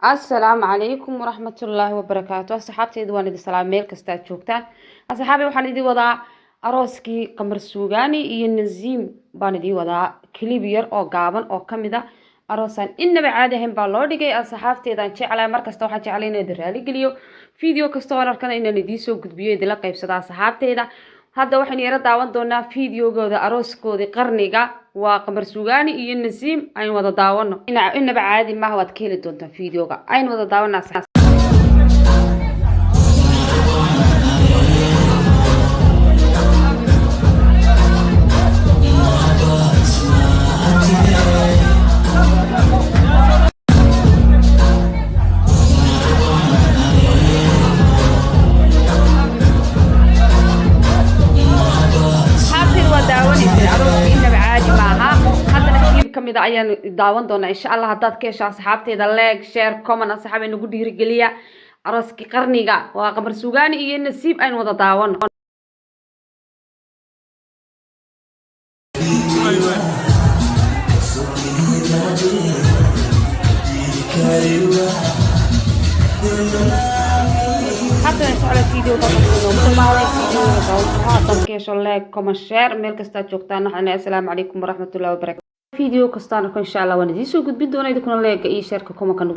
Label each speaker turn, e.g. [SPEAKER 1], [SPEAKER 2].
[SPEAKER 1] السلام عليكم ورحمة الله وبركاته. أصحابتي دوان دي سلام ميل كستا جوجتان. أصحابي waxaan idin wadaa arooskii qamar suugaani iyo Naziim baan idin wadaa clip yar oo gaaban oo kamid ah aroosan inaba caadi ahayn baa loo dhigay. Asxaabteedan jeclay markasta waxaan jeclay inaan raali geliyo video kasta oo arkana inaan idin soo gudbiyo idin la qaybsado asxaabteeda. hadda waxaan yara daawan doonaa videogooda arooskoodii qarniga waa qamar suugaani iyo Naziim aynu wada daawano inaba caadi ma waad ka heli doontaan videoga aynu wada daawanaa. kamid ayaan daawan doonaa insha Allah hadaad ka hesho asxaabteeda like share comment asxaabe nagu dhiirigeliya arooskii qarniga waa qamar suugaani iyo Naziim aynu wada daawano. حتى نسأل الفيديو طبعا like comment share ميل كستا جوجتان السلام عليكم ورحمة الله وبركاته. فيديو كستان إن شاء الله وانا دي سو قد بدو انا يدكونا لايك اي شارك كوما كانو